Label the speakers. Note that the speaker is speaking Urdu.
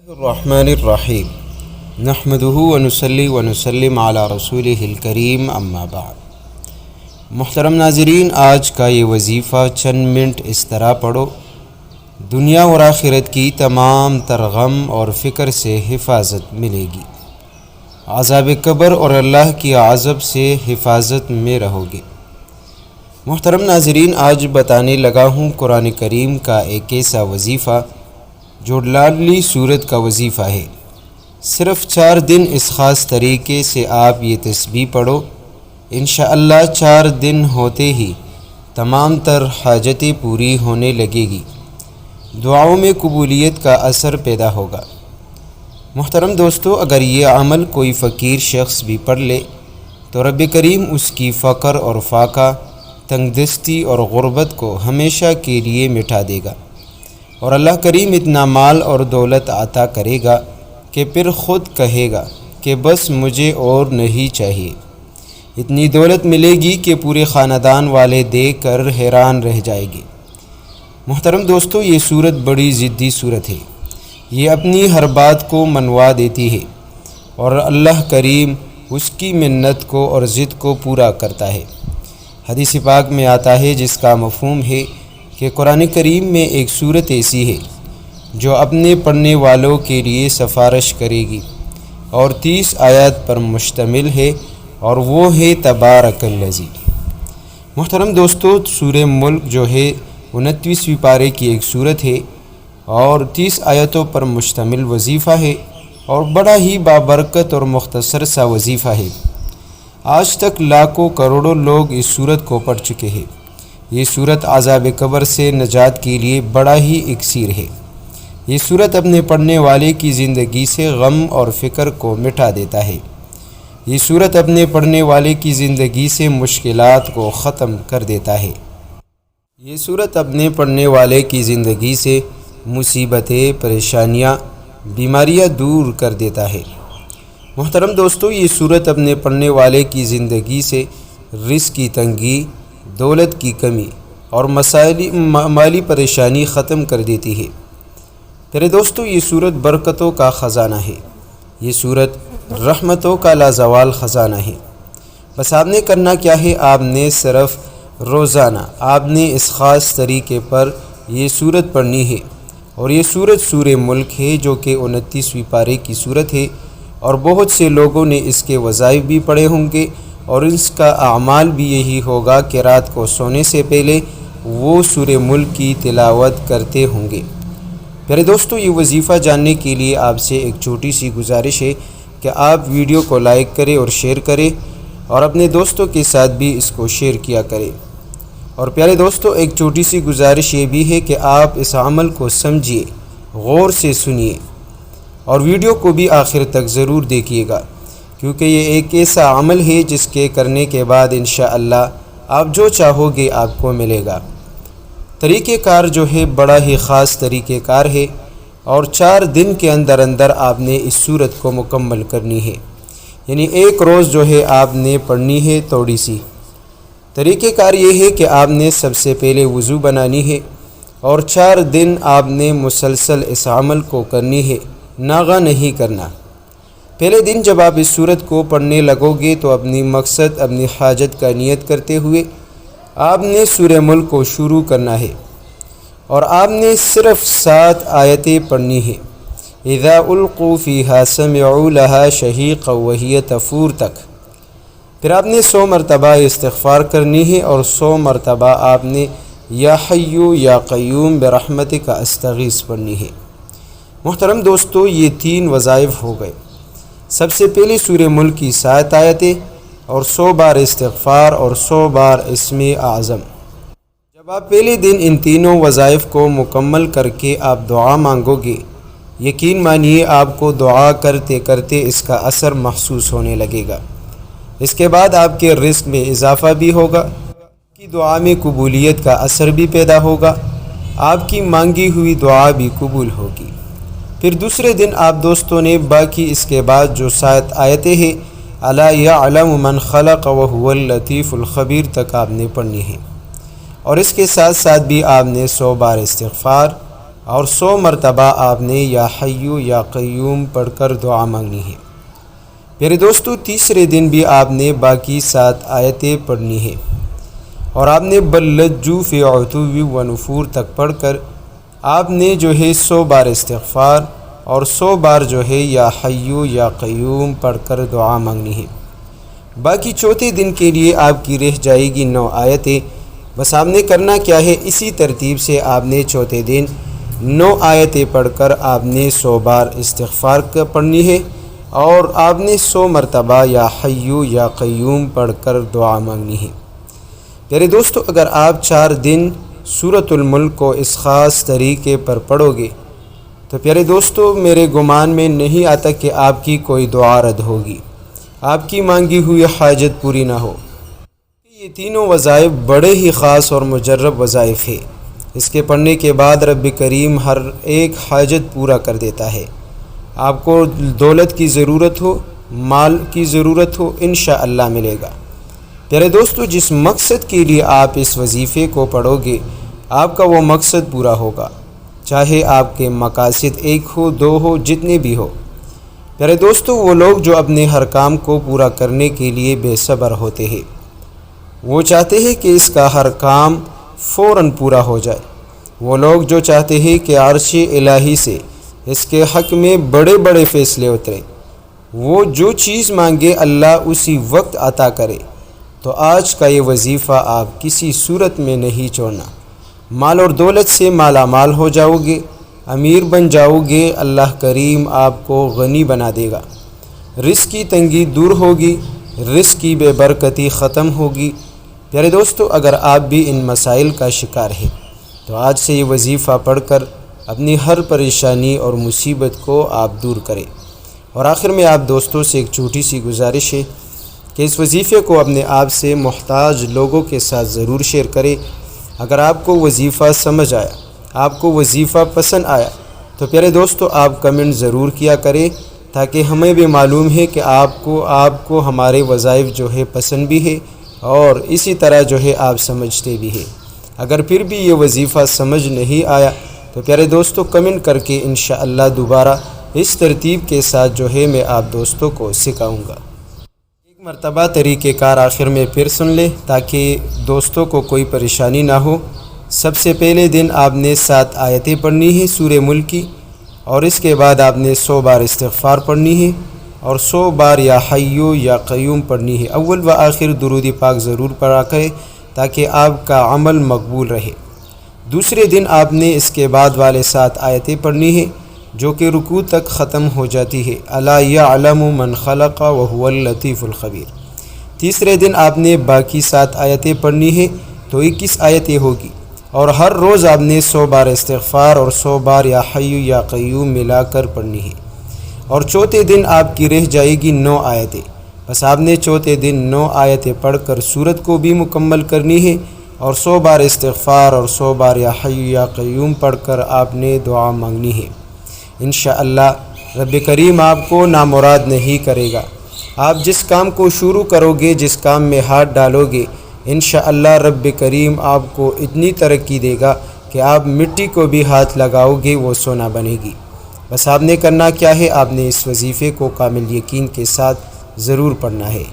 Speaker 1: الرحمن الرحیم نحمدہ ونصلی ونسلم علی رسولہ الکریم اما بعد۔ محترم ناظرین، آج کا یہ وظیفہ چند منٹ اس طرح پڑھو، دنیا اور آخرت کی تمام تر غم اور فکر سے حفاظت ملے گی، عذاب قبر اور اللہ کی عذاب سے حفاظت میں رہو گے۔ محترم ناظرین، آج بتانے لگا ہوں قرآن کریم کا ایک ایسا وظیفہ جو لاڈلی سورت کا وظیفہ ہے۔ صرف 4 دن اس خاص طریقے سے آپ یہ تسبیح پڑھو، انشاءاللہ 4 دن ہوتے ہی تمام تر حاجتیں پوری ہونے لگے گی، دعاؤں میں قبولیت کا اثر پیدا ہوگا۔ محترم دوستو، اگر یہ عمل کوئی فقیر شخص بھی پڑھ لے تو رب کریم اس کی فقر اور فاقہ، تنگ دستی اور غربت کو ہمیشہ کے لیے مٹا دے گا، اور اللہ کریم اتنا مال اور دولت عطا کرے گا کہ پھر خود کہے گا کہ بس مجھے اور نہیں چاہیے۔ اتنی دولت ملے گی کہ پورے خاندان والے دیکھ کر حیران رہ جائے گے۔ محترم دوستو، یہ صورت بڑی ضدی صورت ہے، یہ اپنی ہر بات کو منوا دیتی ہے، اور اللہ کریم اس کی منت کو اور ضد کو پورا کرتا ہے۔ حدیث پاک میں آتا ہے، جس کا مفہوم ہے کہ قرآن کریم میں ایک صورت ایسی ہے جو اپنے پڑھنے والوں کے لیے سفارش کرے گی، اور 30 آیات پر مشتمل ہے، اور وہ ہے تبارک الذی۔ محترم دوستو، سورہ ملک جو ہے 29ویں پارے کی ایک صورت ہے، اور 30 آیتوں پر مشتمل وظیفہ ہے، اور بڑا ہی بابرکت اور مختصر سا وظیفہ ہے۔ آج تک لاکھوں کروڑوں لوگ اس صورت کو پڑھ چکے ہیں۔ یہ صورت عذاب قبر سے نجات کے لیے بڑا ہی اکسیر ہے۔ یہ صورت اپنے پڑھنے والے کی زندگی سے غم اور فکر کو مٹا دیتا ہے۔ یہ صورت اپنے پڑھنے والے کی زندگی سے مشکلات کو ختم کر دیتا ہے۔ یہ صورت اپنے پڑھنے والے کی زندگی سے مصیبتیں، پریشانیاں، بیماریاں دور کر دیتا ہے۔ محترم دوستو، یہ صورت اپنے پڑھنے والے کی زندگی سے رزق کی تنگی، دولت کی کمی اور مالی پریشانی ختم کر دیتی ہے۔ میرے دوستو، یہ صورت برکتوں کا خزانہ ہے، یہ صورت رحمتوں کا لازوال خزانہ ہے۔ بس آپ نے کرنا کیا ہے، آپ نے صرف روزانہ آپ نے اس خاص طریقے پر یہ صورت پڑھنی ہے، اور یہ صورت سورہ ملک ہے جو کہ 29ویں پارے کی صورت ہے، اور بہت سے لوگوں نے اس کے وظائف بھی پڑھے ہوں گے، اور اس کا اعمال بھی یہی ہوگا کہ رات کو سونے سے پہلے وہ سورہ ملک کی تلاوت کرتے ہوں گے۔ پیارے دوستو، یہ وظیفہ جاننے کے لیے آپ سے ایک چھوٹی سی گزارش ہے کہ آپ ویڈیو کو لائک کریں اور شیئر کریں، اور اپنے دوستوں کے ساتھ بھی اس کو شیئر کیا کریں۔ اور پیارے دوستو، ایک چھوٹی سی گزارش یہ بھی ہے کہ آپ اس عمل کو سمجھیے، غور سے سنیے، اور ویڈیو کو بھی آخر تک ضرور دیکھیے گا، کیونکہ یہ ایک ایسا عمل ہے جس کے کرنے کے بعد انشاءاللہ آپ جو چاہو گے آپ کو ملے گا۔ طریقہ کار جو ہے بڑا ہی خاص طریقہ کار ہے، اور 4 دن کے اندر اندر آپ نے اس صورت کو مکمل کرنی ہے، یعنی ایک روز جو ہے آپ نے پڑھنی ہے تھوڑی سی۔ طریقہ کار یہ ہے کہ آپ نے سب سے پہلے وضو بنانی ہے، اور 4 دن آپ نے مسلسل اس عمل کو کرنی ہے، ناغہ نہیں کرنا۔ پہلے دن جب آپ اس صورت کو پڑھنے لگو گے تو اپنی مقصد، اپنی حاجت کا نیت کرتے ہوئے آپ نے سورہ ملک کو شروع کرنا ہے، اور آپ نے صرف 7 آیتیں پڑھنی ہیں، اذا القوا فیہا سمعوا لہا شہیقا وہی تفور تک۔ پھر آپ نے 100 مرتبہ استغفار کرنی ہے، اور 100 مرتبہ آپ نے یا حیو یا قیوم برحمتک استغیث پڑھنی ہے۔ محترم دوستو، یہ 3 وظائف ہو گئے۔ سب سے پہلے سورہ ملک کی 7 آیتیں، اور 100 بار استغفار، اور 100 بار اسم اعظم۔ جب آپ پہلے دن ان تینوں وظائف کو مکمل کر کے آپ دعا مانگو گے، یقین مانیے آپ کو دعا کرتے کرتے اس کا اثر محسوس ہونے لگے گا۔ اس کے بعد آپ کے رزق میں اضافہ بھی ہوگا، آپ کی دعا میں قبولیت کا اثر بھی پیدا ہوگا، آپ کی مانگی ہوئی دعا بھی قبول ہوگی۔ پھر دوسرے دن آپ دوستوں نے باقی اس کے بعد جو 7 آیتیں ہیں، الا یعلم من خلق وهو اللطیف الخبیر تک آپ نے پڑھنی ہے، اور اس کے ساتھ ساتھ بھی آپ نے 100 بار استغفار اور 100 مرتبہ آپ نے یا حیو یا قیوم پڑھ کر دعا مانگنی ہے۔ میرے دوستو، تیسرے دن بھی آپ نے باقی 7 آیتیں پڑھنی ہے اور آپ نے بلجو فی عتو و نفور تک پڑھ کر آپ نے جو ہے 100 بار استغفار اور 100 بار جو ہے یا حیو یا قیوم پڑھ کر دعا مانگنی ہے۔ باقی چوتھے دن کے لیے آپ کی رہ جائے گی 9 آیتیں۔ بس آپ نے کرنا کیا ہے، اسی ترتیب سے آپ نے چوتھے دن 9 آیتیں پڑھ کر آپ نے 100 بار استغفار پڑھنی ہے اور آپ نے 100 مرتبہ یا حیو یا قیوم پڑھ کر دعا مانگنی ہے۔ میرے دوستو، اگر آپ 4 دن سورۃ الملک کو اس خاص طریقے پر پڑھو گے تو پیارے دوستو، میرے گمان میں نہیں آتا کہ آپ کی کوئی دعا رد ہوگی، آپ کی مانگی ہوئی حاجت پوری نہ ہو۔ یہ تینوں وظائف بڑے ہی خاص اور مجرب وظائف ہیں۔ اس کے پڑھنے کے بعد رب کریم ہر ایک حاجت پورا کر دیتا ہے۔ آپ کو دولت کی ضرورت ہو، مال کی ضرورت ہو، انشاءاللہ ملے گا۔ پیارے دوستو، جس مقصد کے لیے آپ اس وظیفے کو پڑھو گے آپ کا وہ مقصد پورا ہوگا، چاہے آپ کے مقاصد 1 ہو، 2 ہو، جتنے بھی ہو۔ پیارے دوستو، وہ لوگ جو اپنے ہر کام کو پورا کرنے کے لیے بے صبر ہوتے ہیں، وہ چاہتے ہیں کہ اس کا ہر کام فوراً پورا ہو جائے۔ وہ لوگ جو چاہتے ہیں کہ عرش الہی سے اس کے حق میں بڑے بڑے فیصلے اترے، وہ جو چیز مانگے اللہ اسی وقت عطا کرے۔ تو آج کا یہ وظیفہ آپ کسی صورت میں نہیں چھوڑنا۔ مال اور دولت سے مالا مال ہو جاؤ گے، امیر بن جاؤ گے، اللہ کریم آپ کو غنی بنا دے گا، رزق کی تنگی دور ہوگی، رزق کی بے برکتی ختم ہوگی۔ پیارے دوستو، اگر آپ بھی ان مسائل کا شکار ہیں تو آج سے یہ وظیفہ پڑھ کر اپنی ہر پریشانی اور مصیبت کو آپ دور کریں۔ اور آخر میں آپ دوستوں سے ایک چھوٹی سی گزارش ہے کہ اس وظیفے کو اپنے آپ سے محتاج لوگوں کے ساتھ ضرور شیئر کریں۔ اگر آپ کو وظیفہ سمجھ آیا، آپ کو وظیفہ پسند آیا تو پیارے دوستو آپ کمنٹ ضرور کیا کریں تاکہ ہمیں بھی معلوم ہے کہ آپ کو ہمارے وظائف جو ہے پسند بھی ہے اور اسی طرح جو ہے آپ سمجھتے بھی ہیں۔ اگر پھر بھی یہ وظیفہ سمجھ نہیں آیا تو پیارے دوستو کمنٹ کر کے انشاءاللہ دوبارہ اس ترتیب کے ساتھ جو ہے میں آپ دوستوں کو سکھاؤں گا۔ ایک مرتبہ طریقہ کار آخر میں پھر سن لیں تاکہ دوستوں کو کوئی پریشانی نہ ہو۔ سب سے پہلے دن آپ نے 7 آیتیں پڑھنی ہیں سورہ ملک کی، اور اس کے بعد آپ نے 100 بار استغفار پڑھنی ہے اور 100 بار یا حیو یا قیوم پڑھنی ہے۔ اول و آخر درود پاک ضرور پڑھا کریں تاکہ آپ کا عمل مقبول رہے۔ دوسرے دن آپ نے اس کے بعد والے 7 آیتیں پڑھنی ہیں جو کہ رکوع تک ختم ہو جاتی ہے۔ الا یعلم من خلق وهو اللطیف الخبیر۔ تیسرے دن آپ نے باقی 7 آیتیں پڑھنی ہیں تو 21 آیتیں ہوگی، اور ہر روز آپ نے 100 بار استغفار اور 100 بار یا حی یا قیوم ملا کر پڑھنی ہے۔ اور چوتھے دن آپ کی رہ جائے گی 9 آیتیں۔ بس آپ نے چوتھے دن 9 آیتیں پڑھ کر سورت کو بھی مکمل کرنی ہے اور 100 بار استغفار اور 100 بار یا حی یا قیوم پڑھ کر آپ نے دعا مانگنی ہے۔ انشاءاللہ رب کریم آپ کو نامراد نہیں کرے گا۔ آپ جس کام کو شروع کرو گے، جس کام میں ہاتھ ڈالو گے، انشاءاللہ رب کریم آپ کو اتنی ترقی دے گا کہ آپ مٹی کو بھی ہاتھ لگاؤ گے وہ سونا بنے گی۔ بس آپ نے کرنا کیا ہے، آپ نے اس وظیفے کو کامل یقین کے ساتھ ضرور پڑھنا ہے۔